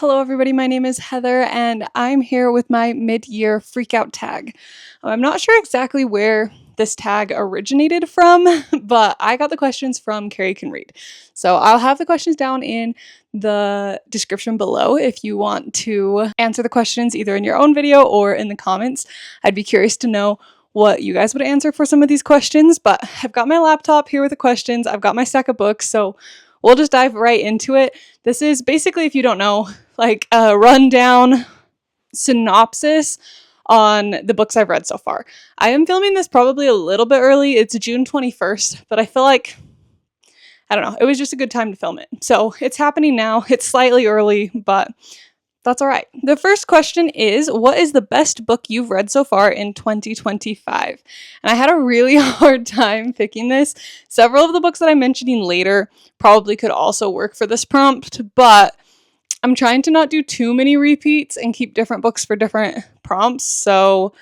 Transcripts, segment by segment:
Hello everybody, my name is Heather and I'm here with my mid-year freakout tag. I'm not sure exactly where this tag originated from, but I got the questions from Carrie Can Read. So I'll have the questions down in the description below if you want to answer the questions either in your own video or in the comments. I'd be curious to know what you guys would answer for some of these questions, but I've got my laptop here with the questions, I've got my stack of books, so we'll just dive right into it. This is basically, if you don't know, like a rundown synopsis on the books I've read so far. I am filming this probably a little bit early. It's June 21st, but I feel like, I don't know, it was just a good time to film it. So it's happening now. It's slightly early, but that's all right. The first question is, what is the best book you've read so far in 2025? And I had a really hard time picking this. Several of the books that I'm mentioning later probably could also work for this prompt, but I'm trying to not do too many repeats and keep different books for different prompts. So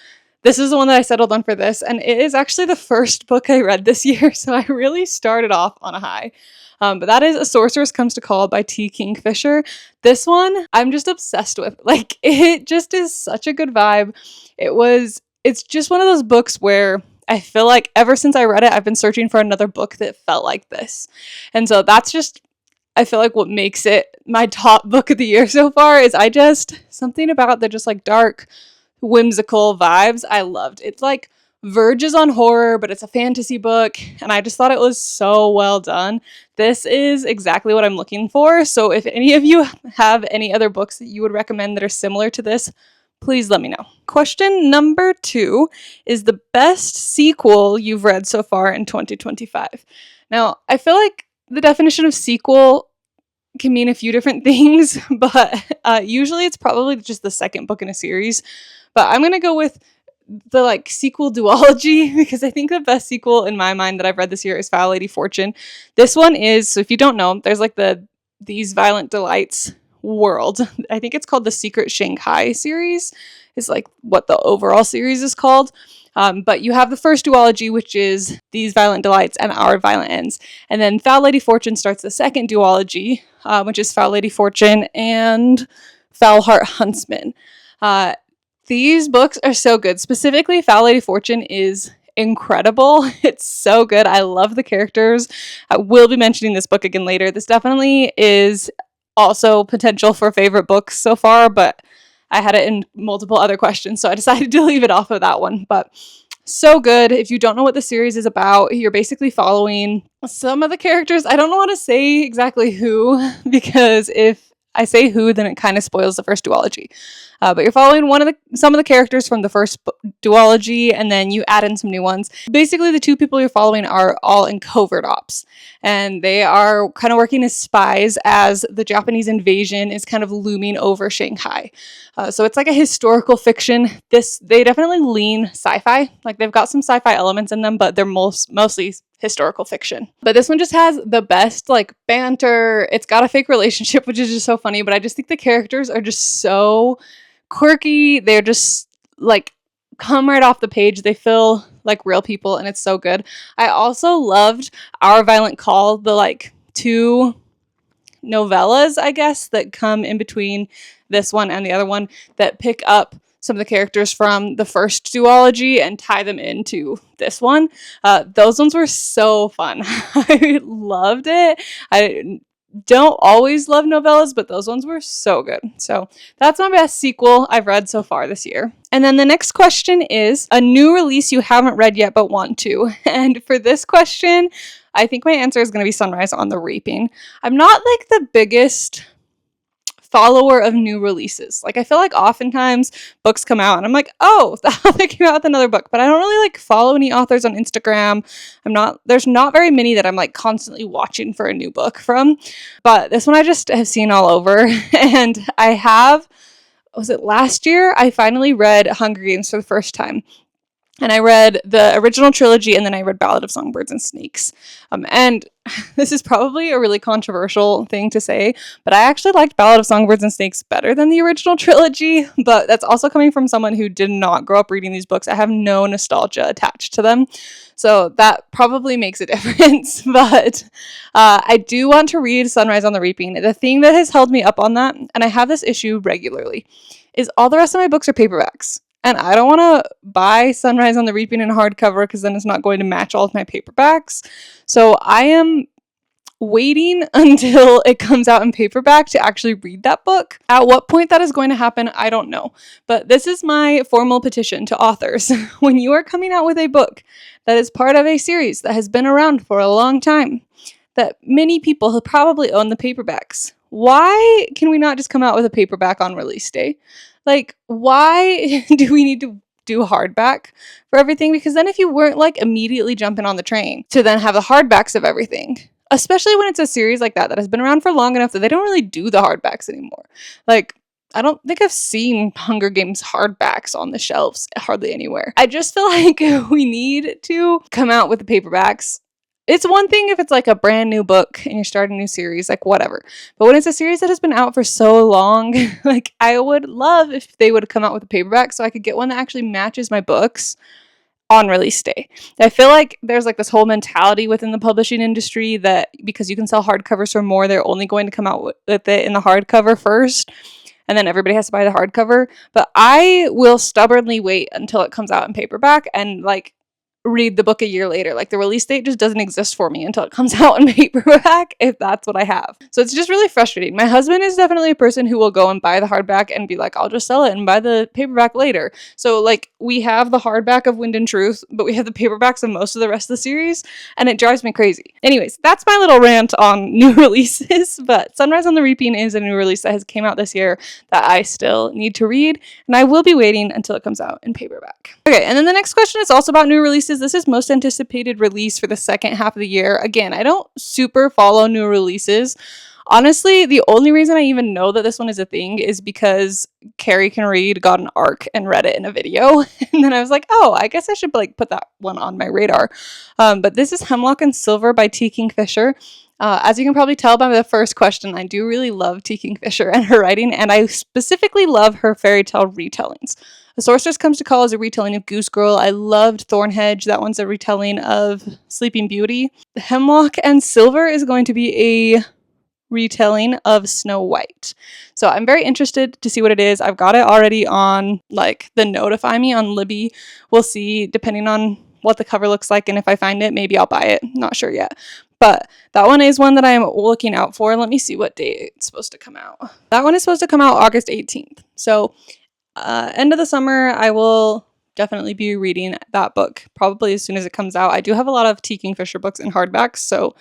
this is the one that I settled on for this, and it is actually the first book I read this year, so I really started off on a high. But that is A Sorceress Comes to Call by T. Kingfisher. This one, I'm just obsessed with. Like, it just is such a good vibe. It's just one of those books where I feel like ever since I read it, I've been searching for another book that felt like this. And so that's just, I feel like what makes it my top book of the year so far is something about the just like dark, whimsical vibes I loved. It's like verges on horror, but it's a fantasy book, and I just thought it was so well done. This is exactly what I'm looking for. So if any of you have any other books that you would recommend that are similar to this, please let me know. Question number 2 is the best sequel you've read so far in 2025. Now, I feel like the definition of sequel can mean a few different things, but usually it's probably just the second book in a series. But I'm going to go with the like sequel duology because I think the best sequel in my mind that I've read this year is Foul Lady Fortune. This one is, so if you don't know, there's like These Violent Delights world. I think it's called the Secret Shanghai series is like what the overall series is called. But you have the first duology, which is These Violent Delights and Our Violent Ends. And then Foul Lady Fortune starts the second duology, which is Foul Lady Fortune and Foul Heart Huntsman. These books are so good. Specifically, Foul Lady Fortune is incredible. It's so good. I love the characters. I will be mentioning this book again later. This definitely is also potential for favorite books so far, but I had it in multiple other questions, so I decided to leave it off of that one. But so good. If you don't know what the series is about, you're basically following some of the characters. I don't know how to say exactly who, because if I say who, then it kind of spoils the first duology. But you're following some of the characters from the first duology, and then you add in some new ones. Basically, the two people you're following are all in covert ops, and they are kind of working as spies as the Japanese invasion is kind of looming over Shanghai. So it's like a historical fiction. They definitely lean sci-fi. Like, they've got some sci-fi elements in them, but they're mostly historical fiction. But this one just has the best like banter. It's got a fake relationship, which is just so funny, but I just think the characters are just so quirky. They're just like come right off the page. They feel like real people, and it's so good. I also loved Our Violent Call, the like 2 novellas, I guess, that come in between this one and the other one that pick up some of the characters from the first duology and tie them into this one. Those ones were so fun. I loved it. I don't always love novellas, but those ones were so good. So that's my best sequel I've read so far this year. And then the next question is a new release you haven't read yet but want to. And for this question, I think my answer is going to be Sunrise on the Reaping. I'm not like the biggest follower of new releases. Like, I feel like oftentimes books come out and I'm like, oh, they came out with another book, but I don't really like follow any authors on Instagram. There's not very many that I'm like constantly watching for a new book from, but this one I just have seen all over. And was it last year? I finally read Hunger Games for the first time. And I read the original trilogy, and then I read Ballad of Songbirds and Snakes. And this is probably a really controversial thing to say, but I actually liked Ballad of Songbirds and Snakes better than the original trilogy. But that's also coming from someone who did not grow up reading these books. I have no nostalgia attached to them. So that probably makes a difference. But I do want to read Sunrise on the Reaping. The thing that has held me up on that, and I have this issue regularly, is all the rest of my books are paperbacks. And I don't want to buy Sunrise on the Reaping in hardcover because then it's not going to match all of my paperbacks. So I am waiting until it comes out in paperback to actually read that book. At what point that is going to happen, I don't know. But this is my formal petition to authors. When you are coming out with a book that is part of a series that has been around for a long time, that many people have probably owned the paperbacks, why can we not just come out with a paperback on release day? Like, why do we need to do hardback for everything? Because then if you weren't like immediately jumping on the train to then have the hardbacks of everything, especially when it's a series like that has been around for long enough that they don't really do the hardbacks anymore. Like, I don't think I've seen Hunger Games hardbacks on the shelves hardly anywhere. I just feel like we need to come out with the paperbacks. It's one thing if it's like a brand new book and you're starting a new series, like whatever. But when it's a series that has been out for so long, like I would love if they would come out with a paperback so I could get one that actually matches my books on release day. I feel like there's like this whole mentality within the publishing industry that because you can sell hardcovers for more, they're only going to come out with it in the hardcover first. And then everybody has to buy the hardcover. But I will stubbornly wait until it comes out in paperback and like read the book a year later. Like the release date just doesn't exist for me until it comes out in paperback if that's what I have. So it's just really frustrating. My husband is definitely a person who will go and buy the hardback and be like, I'll just sell it and buy the paperback later. So like we have the hardback of Wind and Truth, but we have the paperbacks of most of the rest of the series, and it drives me crazy. Anyways, that's my little rant on new releases, but Sunrise on the Reaping is a new release that has came out this year that I still need to read, and I will be waiting until it comes out in paperback. Okay, and then the next question is also about new releases. This is most anticipated release for the second half of the year. Again, I don't super follow new releases. Honestly, the only reason I even know that this one is a thing is because Carrie Can Read got an arc and read it in a video. And then I was like, oh, I guess I should like put that one on my radar. But this is Hemlock and Silver by T. Kingfisher. As you can probably tell by the first question, I do really love T. Kingfisher and her writing, and I specifically love her fairy tale retellings. The Sorceress Comes to Call is a retelling of Goose Girl. I loved Thornhedge. That one's a retelling of Sleeping Beauty. Hemlock and Silver is going to be a retelling of Snow White. So I'm very interested to see what it is. I've got it already on like the Notify Me on Libby. We'll see depending on what the cover looks like, and if I find it, maybe I'll buy it. Not sure yet. But that one is one that I'm looking out for. Let me see what date it's supposed to come out. That one is supposed to come out August 18th. So end of the summer, I will definitely be reading that book probably as soon as it comes out. I do have a lot of T. Kingfisher books in hardbacks, so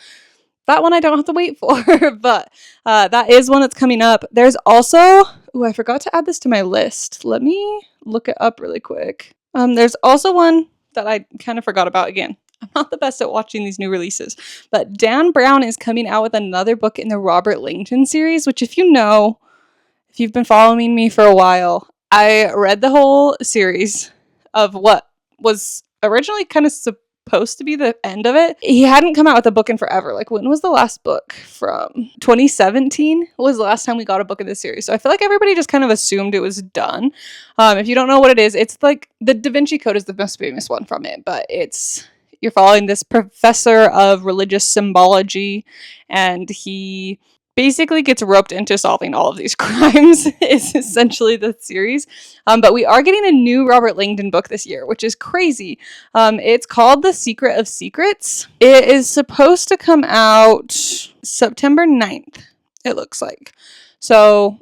that one I don't have to wait for. But that is one that's coming up. There's also, I forgot to add this to my list. Let me look it up really quick. There's also one that I kind of forgot about again. I'm not the best at watching these new releases, but Dan Brown is coming out with another book in the Robert Langdon series, which if you've been following me for a while, I read the whole series of what was originally kind of supposed to be the end of it. He hadn't come out with a book in forever. Like, when was the last book from? 2017 was the last time we got a book in this series. So I feel like everybody just kind of assumed it was done. If you don't know what it is, it's like the Da Vinci Code is the most famous one from it, but you're following this professor of religious symbology, and he basically gets roped into solving all of these crimes is essentially the series. But we are getting a new Robert Langdon book this year, which is crazy. It's called The Secret of Secrets. It is supposed to come out September 9th, it looks like. So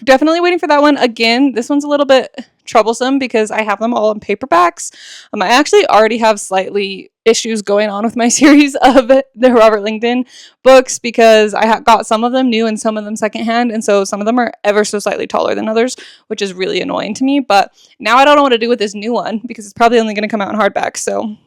definitely waiting for that one. Again, this one's a little bit troublesome because I have them all in paperbacks. I actually already have slightly issues going on with my series of the Robert Langdon books because I got some of them new and some of them secondhand, and so some of them are ever so slightly taller than others, which is really annoying to me. But now I don't know what to do with this new one because it's probably only going to come out in hardback, so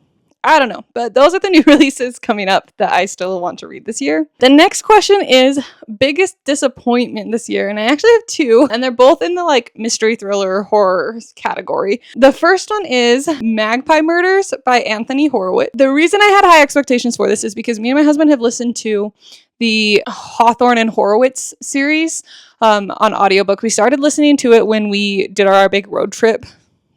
I don't know, but those are the new releases coming up that I still want to read this year. The next question is biggest disappointment this year, and I actually have two, and they're both in the like mystery thriller horror category. The first one is Magpie Murders by Anthony Horowitz. The reason I had high expectations for this is because me and my husband have listened to the Hawthorne and Horowitz series on audiobook. We started listening to it when we did our big road trip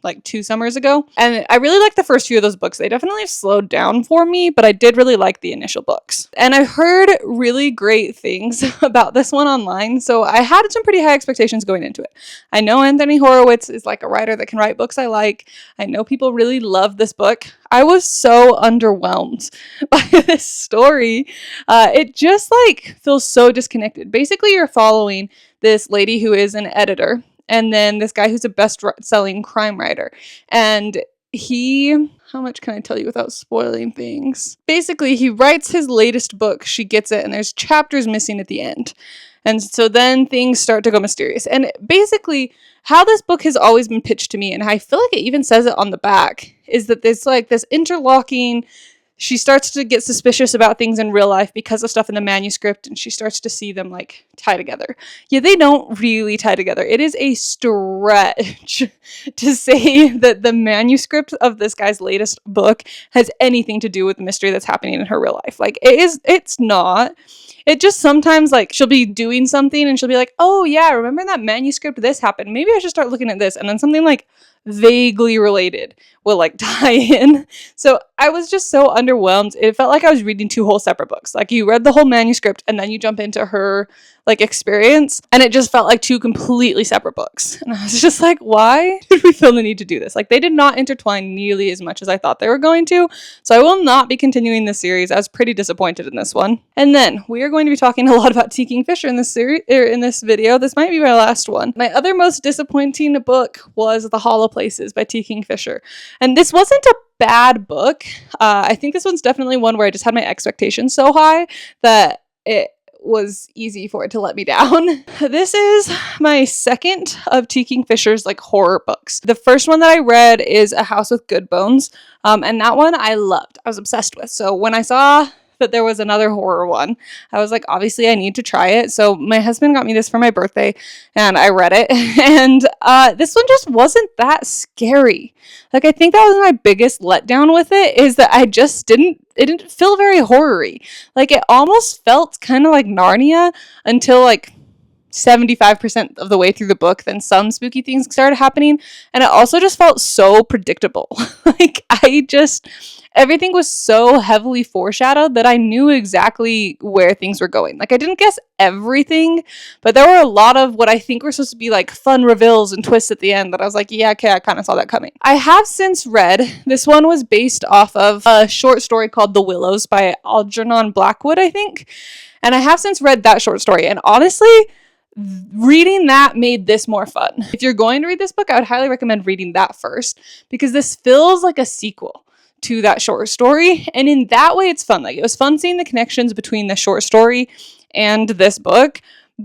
like 2 summers ago. And I really liked the first few of those books. They definitely slowed down for me, but I did really like the initial books. And I heard really great things about this one online, so I had some pretty high expectations going into it. I know Anthony Horowitz is like a writer that can write books I like. I know people really love this book. I was so underwhelmed by this story. It just like feels so disconnected. Basically, you're following this lady who is an editor, and then this guy who's a best-selling crime writer. And how much can I tell you without spoiling things? Basically, he writes his latest book, She Gets It, and there's chapters missing at the end. And so then things start to go mysterious. And basically, how this book has always been pitched to me, and I feel like it even says it on the back, is that there's like this interlocking. She starts to get suspicious about things in real life because of stuff in the manuscript, and she starts to see them like tie together. Yeah, they don't really tie together. It is a stretch to say that the manuscript of this guy's latest book has anything to do with the mystery that's happening in her real life. Like it's not. It just sometimes like she'll be doing something and she'll be like, oh yeah, remember that manuscript this happened? Maybe I should start looking at this. And then something like vaguely related will like tie in. So I was just so underwhelmed. It felt like I was reading 2 whole separate books. Like you read the whole manuscript and then you jump into her like experience, and it just felt like 2 completely separate books. And I was just like, why did we feel the need to do this? Like they did not intertwine nearly as much as I thought they were going to. So I will not be continuing this series. I was pretty disappointed in this one. And then we are going to be talking a lot about T. Kingfisher in this series, in this video. This might be my last one. My other most disappointing book was The Hollow Places by T. Kingfisher. And this wasn't a bad book. I think this one's definitely one where I just had my expectations so high that it was easy for it to let me down. This is my second of T. Kingfisher's like horror books. The first one that I read is A House with Good Bones, and that one I loved. I was obsessed with. So when I saw that there was another horror one, I was like, obviously I need to try it. So my husband got me this for my birthday and I read it, and this one just wasn't that scary. Like I think that was my biggest letdown with it, is that it didn't feel very horror-y. Like it almost felt kind of like Narnia until like 75% of the way through the book. Then some spooky things started happening, and it also just felt so predictable. Like everything was so heavily foreshadowed that I knew exactly where things were going. Like I didn't guess everything, but there were a lot of what I think were supposed to be like fun reveals and twists at the end that I was like, yeah, okay, I kind of saw that coming. I have since read, this one was based off of a short story called The Willows by Algernon Blackwood, I think. And I have since read that short story, and honestly, reading that made this more fun. If you're going to read this book, I would highly recommend reading that first, because this feels like a sequel to that short story, and in that way it's fun. Like it was fun seeing the connections between the short story and this book,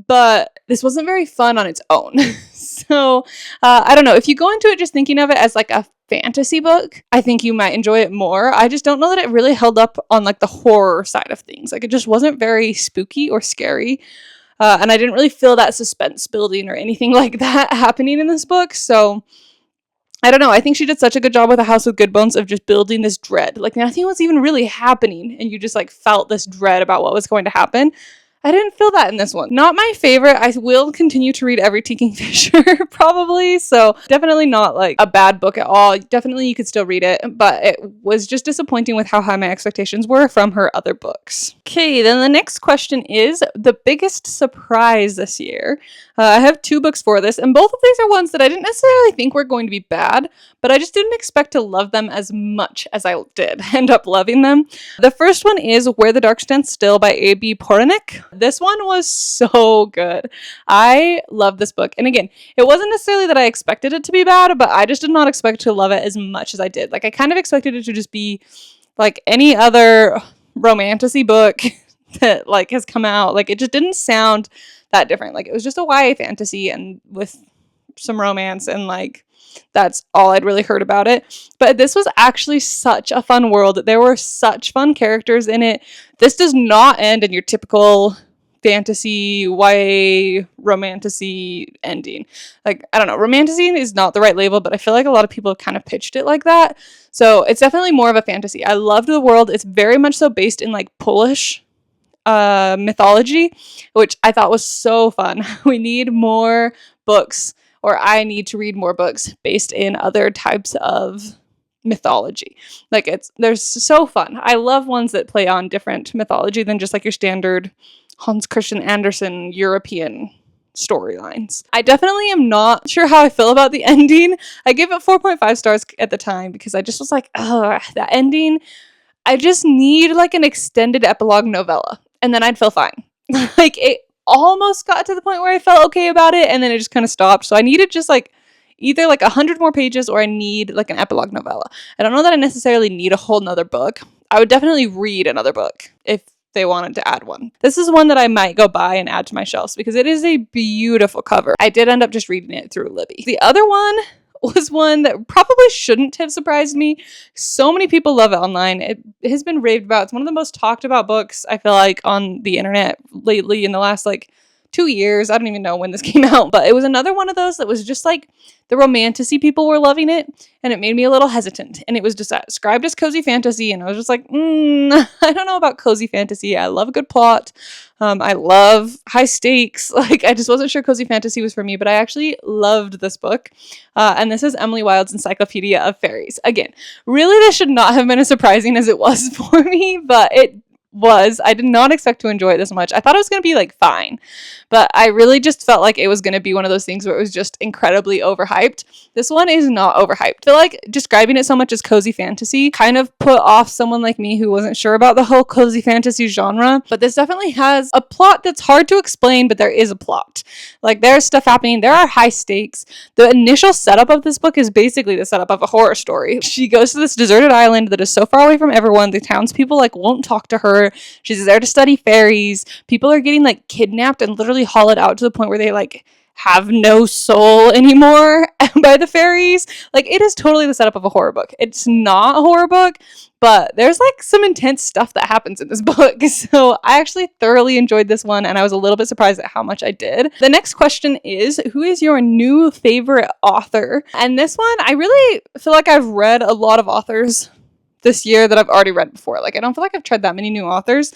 but this wasn't very fun on its own. So I don't know, if you go into it just thinking of it as like a fantasy book, I think you might enjoy it more. I just don't know that it really held up on like the horror side of things. Like it just wasn't very spooky or scary. And I didn't really feel that suspense building or anything like that happening in this book. So I don't know. I think she did such a good job with A House with Good Bones of just building this dread. Like nothing was even really happening, and you just like felt this dread about what was going to happen. I didn't feel that in this one. Not my favorite. I will continue to read every T. Kingfisher probably, so definitely not like a bad book at all. Definitely you could still read it, but it was just disappointing with how high my expectations were from her other books. Okay, then the next question is the biggest surprise this year. I have 2 books for this, and both of these are ones that I didn't necessarily think were going to be bad, but I just didn't expect to love them as much as I did end up loving them. The first one is Where the Dark Stands Still by A.B. Poranek. This one was so good. I love this book. And again, it wasn't necessarily that I expected it to be bad, but I just did not expect to love it as much as I did. Like I kind of expected it to just be like any other romantasy book that like has come out. Like it just didn't sound that different. Like it was just a YA fantasy and with some romance, and like that's all I'd really heard about it. But this was actually such a fun world. There were such fun characters in it. This does not end in your typical fantasy YA romantasy ending. Like, I don't know, romantasy is not the right label, but I feel like a lot of people have kind of pitched it like that. So it's definitely more of a fantasy. I loved the world. It's very much so based in like Polish mythology, which I thought was so fun. We need more books, or I need to read more books based in other types of mythology. Like they're so fun. I love ones that play on different mythology than just like your standard Hans Christian Andersen European storylines. I definitely am not sure how I feel about the ending. I gave it 4.5 stars at the time because I just was like, oh, that ending. I just need like an extended epilogue novella, and then I'd feel fine. Like it almost got to the point where I felt okay about it, and then it just kind of stopped. So I needed just like either like 100 more pages, or I need like an epilogue novella. I don't know that I necessarily need a whole nother book. I would definitely read another book if they wanted to add one. This is one that I might go buy and add to my shelves because it is a beautiful cover. I did end up just reading it through Libby. The other one was one that probably shouldn't have surprised me. So many people love it online. It has been raved about. It's one of the most talked about books, I feel like, on the internet lately in the last like 2 years. I don't even know when this came out, but it was another one of those that was just like the romantasy people were loving it, and it made me a little hesitant. And it was just described as cozy fantasy, and I was just like, I don't know about cozy fantasy. I love a good plot. I love high stakes. Like, I just wasn't sure cozy fantasy was for me, but I actually loved this book. And this is Emily Wilde's Encyclopedia of Fairies. Again, really, this should not have been as surprising as it was for me, but it was. I did not expect to enjoy it this much. I thought it was going to be like fine, but I really just felt like it was going to be one of those things where it was just incredibly overhyped. This one is not overhyped. I feel like describing it so much as cozy fantasy kind of put off someone like me who wasn't sure about the whole cozy fantasy genre, but this definitely has a plot that's hard to explain, but there is a plot. Like, there's stuff happening. There are high stakes. The initial setup of this book is basically the setup of a horror story. She goes to this deserted island that is so far away from everyone. The townspeople like won't talk to her. She's there to study fairies. People are getting like kidnapped and literally hollowed out to the point where they like have no soul anymore by the fairies. Like, it is totally the setup of a horror book. It's not a horror book, but there's like some intense stuff that happens in this book. So I actually thoroughly enjoyed this one, and I was a little bit surprised at how much I did. The next question is, who is your new favorite author? And this one, I really feel like I've read a lot of authors this year that I've already read before. Like, I don't feel like I've tried that many new authors,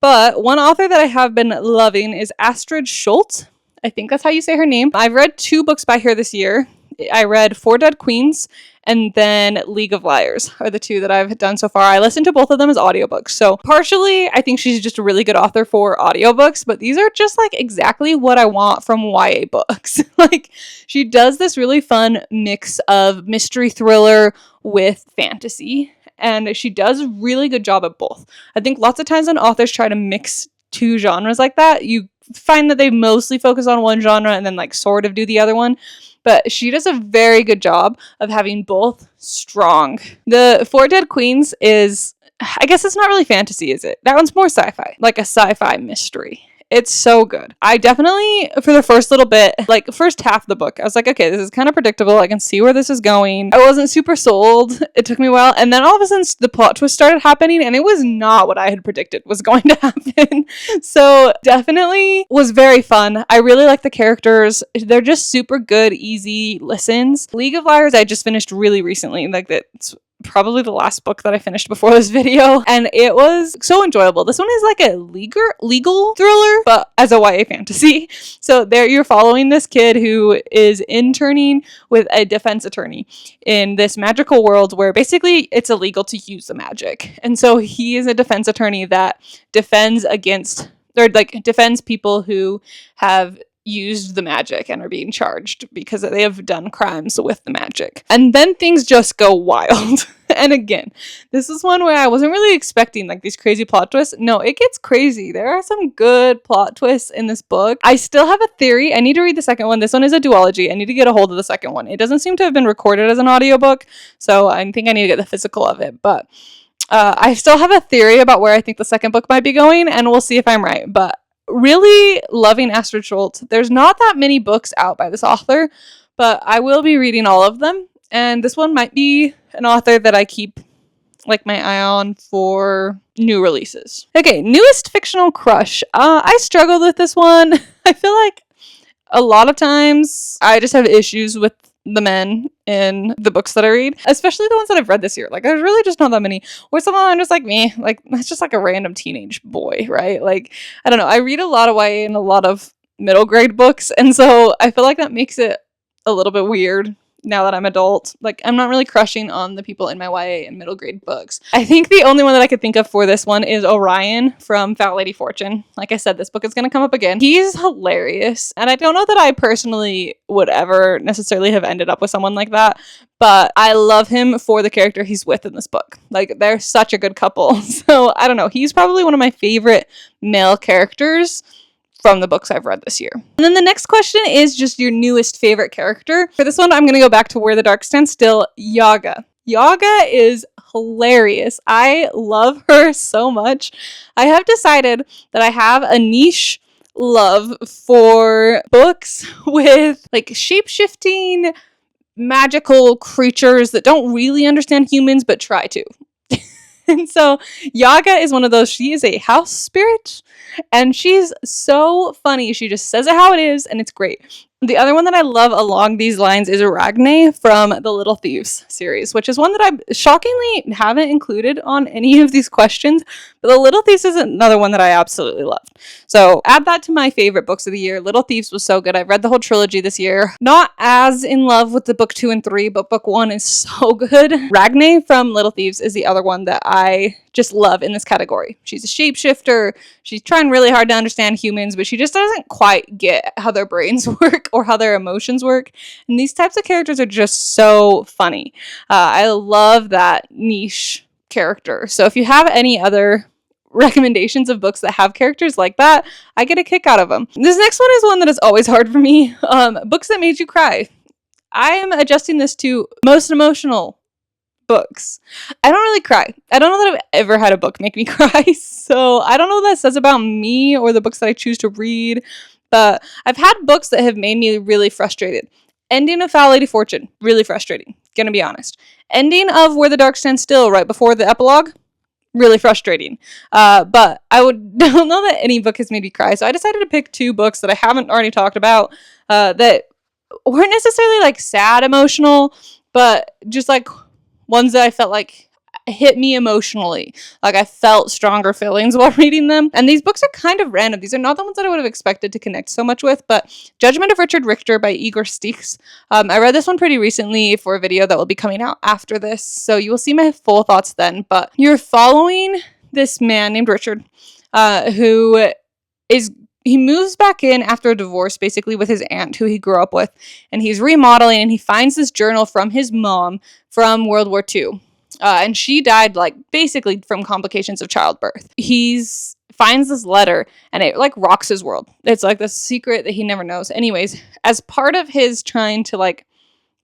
but one author that I have been loving is Astrid Schultz. I think that's how you say her name. I've read 2 books by her this year. I read Four Dead Queens and then League of Liars are the 2 that I've done so far. I listened to both of them as audiobooks. So partially, I think she's just a really good author for audiobooks, but these are just like exactly what I want from YA books. Like, she does this really fun mix of mystery thriller with fantasy, and she does a really good job at both. I think lots of times when authors try to mix 2 genres like that, you find that they mostly focus on one genre and then like sort of do the other one. But she does a very good job of having both strong. The Four Dead Queens is, I guess it's not really fantasy, is it? That one's more sci-fi, like a sci-fi mystery. It's so good. I definitely, for the first little bit, like first half of the book, I was like, okay, this is kind of predictable. I can see where this is going. I wasn't super sold. It took me a while. And then all of a sudden the plot twist started happening, and it was not what I had predicted was going to happen. So definitely was very fun. I really like the characters. They're just super good, easy listens. League of Liars, I just finished really recently. Like, that's probably the last book that I finished before this video, and it was so enjoyable. This one is like a legal thriller, but as a YA fantasy. So there you're following this kid who is interning with a defense attorney in this magical world where basically it's illegal to use the magic. And so he is a defense attorney that defends people who have used the magic and are being charged because they have done crimes with the magic. And then things just go wild. And again, this is one where I wasn't really expecting like these crazy plot twists. No, it gets crazy. There are some good plot twists in this book. I still have a theory. I need to read the second one. This one is a duology. I need to get a hold of the second one. It doesn't seem to have been recorded as an audiobook, so I think I need to get the physical of it. But I still have a theory about where I think the second book might be going, and we'll see if I'm right. But really loving Astrid Schultz. There's not that many books out by this author, but I will be reading all of them. And this one might be an author that I keep like my eye on for new releases. Okay, newest fictional crush. I struggled with this one. I feel like a lot of times I just have issues with the men in the books that I read, especially the ones that I've read this year. Like, there's really just not that many. Or some of them I'm just like, me, like, that's just like a random teenage boy, right? Like, I don't know. I read a lot of YA and a lot of middle grade books, and so I feel like that makes it a little bit weird now that I'm adult. Like, I'm not really crushing on the people in my YA and middle grade books. I think the only one that I could think of for this one is Orion from Fat Lady Fortune. Like I said, this book is going to come up again. He's hilarious, and I don't know that I personally would ever necessarily have ended up with someone like that, but I love him for the character he's with in this book. Like, they're such a good couple. So, I don't know. He's probably one of my favorite male characters from the books I've read this year. And then the next question is just your newest favorite character. For this one, I'm going to go back to Where the Dark Stands Still, Yaga. Yaga is hilarious. I love her so much. I have decided that I have a niche love for books with like shape-shifting magical creatures that don't really understand humans but try to. And so Yaga is one of those. She is a house spirit, and she's so funny. She just says it how it is, and it's great. The other one that I love along these lines is Aragne from the Little Thieves series, which is one that I shockingly haven't included on any of these questions, but the Little Thieves is another one that I absolutely loved. So add that to my favorite books of the year. Little Thieves was so good. I've read the whole trilogy this year. Not as in love with the book 2 and 3, but book 1 is so good. Ragne from Little Thieves is the other one that I just love in this category. She's a shapeshifter. She's trying really hard to understand humans, but she just doesn't quite get how their brains work or how their emotions work. And these types of characters are just so funny. I love that niche character. So if you have any other recommendations of books that have characters like that, I get a kick out of them. This next one is one that is always hard for me. Books that made you cry. I am adjusting this to most emotional books. I don't really cry. I don't know that I've ever had a book make me cry. So I don't know what that says about me or the books that I choose to read. But I've had books that have made me really frustrated. Ending of Foul Lady Fortune, really frustrating. Gonna be honest. Ending of Where the Dark Stands Still, right before the epilogue, really frustrating. But I don't know that any book has made me cry. So I decided to pick 2 books that I haven't already talked about that weren't necessarily like sad emotional, but just like ones that I felt like hit me emotionally. Like, I felt stronger feelings while reading them. And these books are kind of random. These are not the ones that I would have expected to connect so much with, but Judgment of Richard Richter by Igor Stichs. I read this one pretty recently for a video that will be coming out after this, so you will see my full thoughts then. But you're following this man named Richard, who he moves back in after a divorce, basically, with his aunt, who he grew up with, and he's remodeling, and he finds this journal from his mom from World War II. And she died, like, basically from complications of childbirth. He finds this letter, and it, like, rocks his world. It's, like, this secret that he never knows. Anyways, as part of his trying to, like,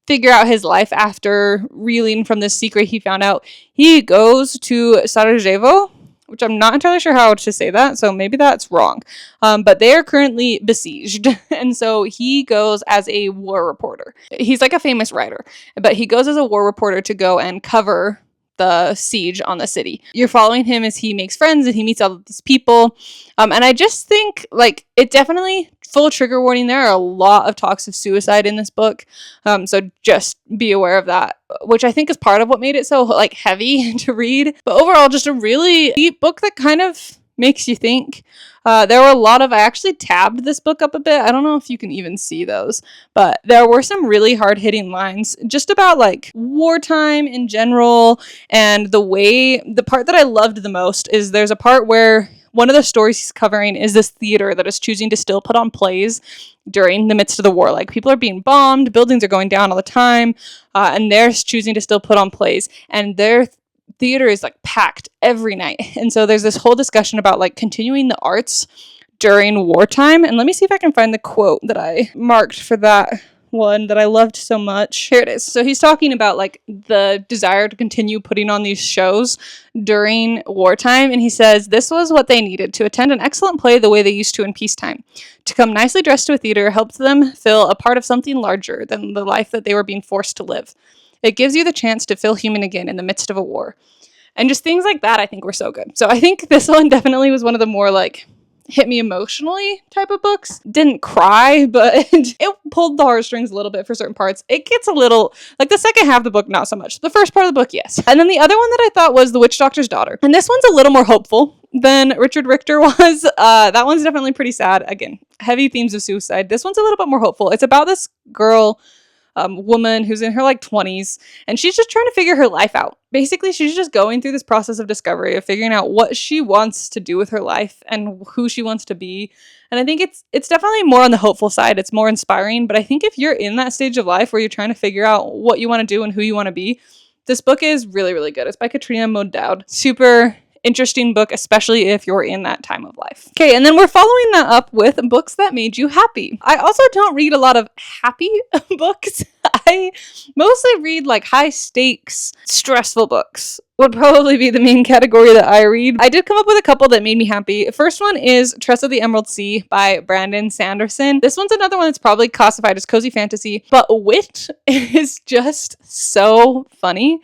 figure out his life after reeling from this secret he found out, he goes to Sarajevo, which I'm not entirely sure how to say that, so maybe that's wrong. But they are currently besieged, and so he goes as a war reporter. He's like a famous writer, but he goes as a war reporter to go and cover the siege on the city. You're following him as he makes friends and he meets all of these people. And I just think, like, it definitely, full trigger warning, there are a lot of talks of suicide in this book. So just be aware of that, which I think is part of what made it so, like, heavy to read. But overall, just a really deep book that kind of makes you think. There were a lot of, I actually tabbed this book up a bit. I don't know if you can even see those, but there were some really hard-hitting lines just about, like, wartime in general. And the part that I loved the most is there's a part where one of the stories he's covering is this theater that is choosing to still put on plays during the midst of the war. Like, people are being bombed, buildings are going down all the time, and they're choosing to still put on plays. And their theater is, like, packed every night. And so there's this whole discussion about, like, continuing the arts during wartime. And let me see if I can find the quote that I marked for that one that I loved so much. Here it is. So he's talking about like the desire to continue putting on these shows during wartime. And he says, this was what they needed: to attend an excellent play the way they used to in peacetime. To come nicely dressed to a theater helped them feel a part of something larger than the life that they were being forced to live. It gives you the chance to feel human again in the midst of a war. And just things like that I think were so good. So I think this one definitely was one of the more like hit me emotionally type of books. Didn't cry, but it pulled the heartstrings a little bit for certain parts. It gets a little, like the second half of the book, not so much. The first part of the book, yes. And then the other one that I thought was The Witch Doctor's Daughter. And this one's a little more hopeful than Richard Richter was. That one's definitely pretty sad. Again, heavy themes of suicide. This one's a little bit more hopeful. It's about this girl, woman who's in her like 20s, and she's just trying to figure her life out. Basically, she's just going through this process of discovery, of figuring out what she wants to do with her life and who she wants to be. And I think it's definitely more on the hopeful side. It's more inspiring. But I think if you're in that stage of life where you're trying to figure out what you want to do and who you want to be, this book is really, really good. It's by Katrina Modowd. Super interesting book, especially if you're in that time of life. Okay, and then we're following that up with books that made you happy. I also don't read a lot of happy books. I mostly read like high stakes, stressful books. Would probably be the main category that I read. I did come up with a couple that made me happy. The first one is Tress of the Emerald Sea by Brandon Sanderson. This one's another one that's probably classified as cozy fantasy, but wit is just so funny.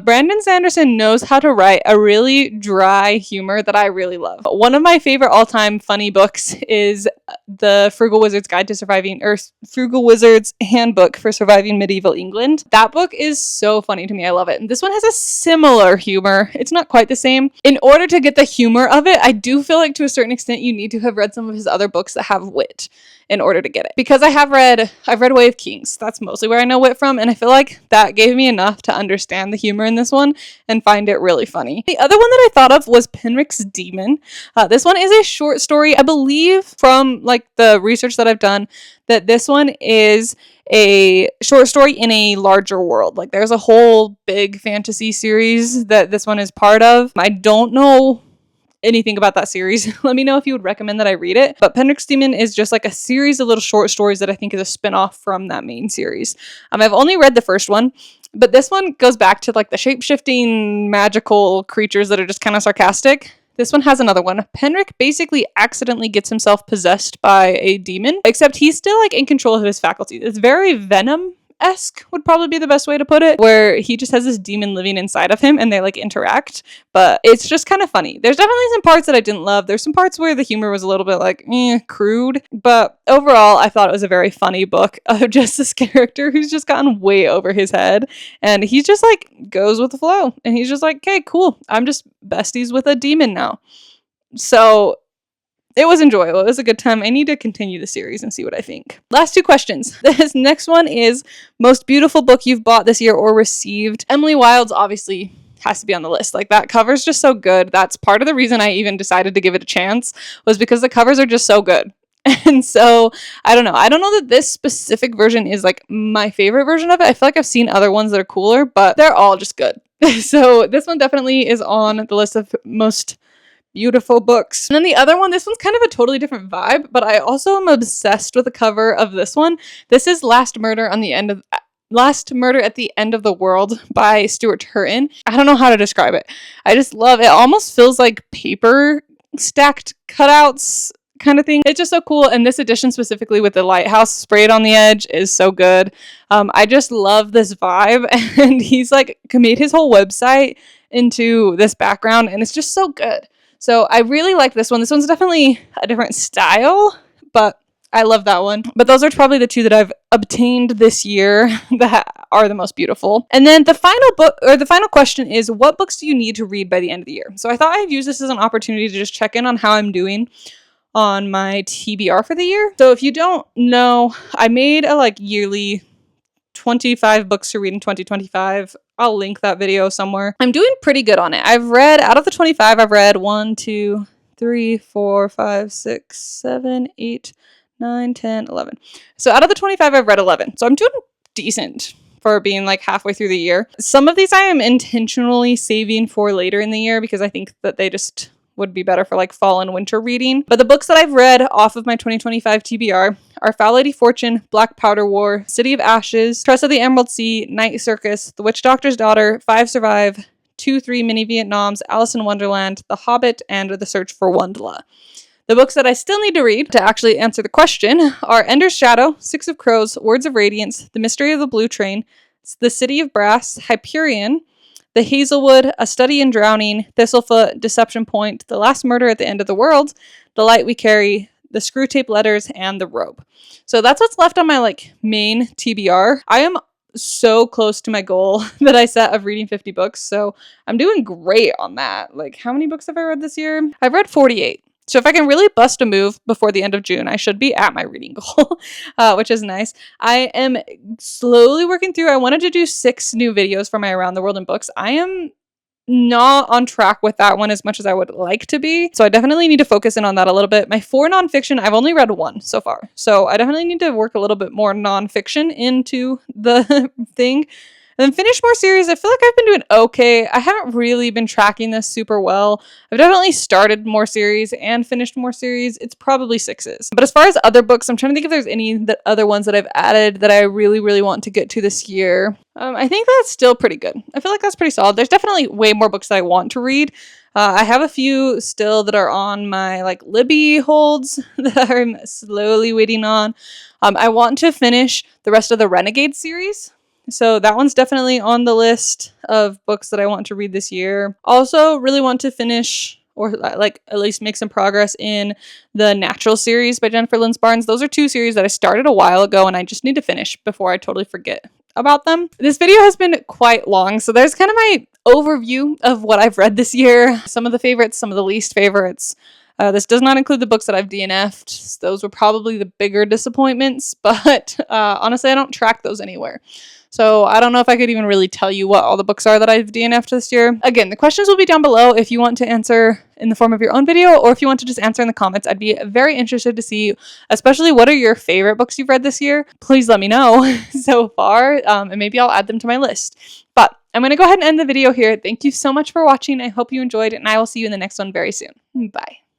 Brandon Sanderson knows how to write a really dry humor that I really love. One of my favorite all-time funny books is the Frugal Wizard's Guide to Surviving, or Frugal Wizard's Handbook for Surviving Medieval England. That book is so funny to me. I love it. And this one has a similar humor. It's not quite the same. In order to get the humor of it, I do feel like to a certain extent you need to have read some of his other books that have wit in order to get it. Because I've read Way of Kings. That's mostly where I know wit from, and I feel like that gave me enough to understand the humor in this one and find it really funny. The other one that I thought of was Penrick's Demon. This one is a short story. I believe from like the research that I've done that this one is a short story in a larger world. Like there's a whole big fantasy series that this one is part of. I don't know anything about that series. Let me know if you would recommend that I read it. But Penrick's Demon is just like a series of little short stories that I think is a spin-off from that main series. I've only read the first one, but this one goes back to like the shape-shifting magical creatures that are just kind of sarcastic. This one has another one. Penrick basically accidentally gets himself possessed by a demon, except he's still like in control of his faculties. It's very Venom-esque would probably be the best way to put it, where he just has this demon living inside of him and they like interact, but it's just kind of funny. There's definitely some parts that I didn't love. There's some parts where the humor was a little bit like crude, but overall I thought it was a very funny book of just this character who's just gotten way over his head, and he just like goes with the flow, and he's just like, okay, cool, I'm just besties with a demon now. So it was enjoyable. It was a good time. I need to continue the series and see what I think. Last two questions. This next one is most beautiful book you've bought this year or received. Emily Wilde's obviously has to be on the list. Like that cover's just so good. That's part of the reason I even decided to give it a chance, was because the covers are just so good. And so I don't know that this specific version is like my favorite version of it. I feel like I've seen other ones that are cooler, but they're all just good. So this one definitely is on the list of most beautiful books. And then the other one, this one's kind of a totally different vibe, but I also am obsessed with the cover of this one. This is Last Murder at the End of the World by Stuart Turton. I don't know how to describe it. I just love it. It almost feels like paper stacked cutouts kind of thing. It's just so cool. And this edition specifically with the lighthouse sprayed on the edge is so good. I just love this vibe. And he's like made his whole website into this background, and it's just so good. So I really like this one. This one's definitely a different style, but I love that one. But those are probably the two that I've obtained this year that are the most beautiful. And then the final question is, what books do you need to read by the end of the year? So I thought I'd use this as an opportunity to just check in on how I'm doing on my TBR for the year. So if you don't know, I made a like yearly 25 books to read in 2025. I'll link that video somewhere. I'm doing pretty good on it. Out of the 25, I've read 1, 2, 3, 4, 5, 6, 7, 8, 9, 10, 11. So out of the 25, I've read 11. So I'm doing decent for being like halfway through the year. Some of these I am intentionally saving for later in the year because I think that they just would be better for like fall and winter reading. But the books that I've read off of my 2025 TBR are Foul Lady Fortune, Black Powder War, City of Ashes, Tress of the Emerald Sea, Night Circus, The Witch Doctor's Daughter, Five Survive, 2-3 Mini Vietnams, Alice in Wonderland, The Hobbit, and The Search for Wondla. The books that I still need to read to actually answer the question are Ender's Shadow, Six of Crows, Words of Radiance, The Mystery of the Blue Train, The City of Brass, Hyperion, The Hazelwood, A Study in Drowning, Thistlefoot, Deception Point, The Last Murder at the End of the World, The Light We Carry, The Screwtape Letters, and The Robe. So that's what's left on my like main TBR. I am so close to my goal that I set of reading 50 books, so I'm doing great on that. Like, how many books have I read this year? I've read 48. So if I can really bust a move before the end of June, I should be at my reading goal, which is nice. I am slowly working through. I wanted to do 6 new videos for my Around the World in Books. I am not on track with that one as much as I would like to be. So I definitely need to focus in on that a little bit. My 4 nonfiction, I've only read 1 so far. So I definitely need to work a little bit more nonfiction into the thing. And then finish more series. I feel like I've been doing okay. I haven't really been tracking this super well. I've definitely started more series and finished more series. It's probably 6s. But as far as other books, I'm trying to think if there's any other ones that I've added that I really, really want to get to this year. I think that's still pretty good. I feel like that's pretty solid. There's definitely way more books that I want to read. I have a few still that are on my like Libby holds that I'm slowly waiting on. I want to finish the rest of the Renegade series. So that one's definitely on the list of books that I want to read this year. Also, really want to finish or like at least make some progress in the Natural series by Jennifer Lynn Barnes. Those are 2 series that I started a while ago and I just need to finish before I totally forget about them. This video has been quite long, so there's kind of my overview of what I've read this year. Some of the favorites, some of the least favorites. This does not include the books that I've DNF'd. Those were probably the bigger disappointments, but honestly, I don't track those anywhere. So I don't know if I could even really tell you what all the books are that I've DNF'd this year. Again, the questions will be down below if you want to answer in the form of your own video or if you want to just answer in the comments. I'd be very interested to see, especially what are your favorite books you've read this year. Please let me know so far, and maybe I'll add them to my list. But I'm going to go ahead and end the video here. Thank you so much for watching. I hope you enjoyed, and I will see you in the next one very soon. Bye.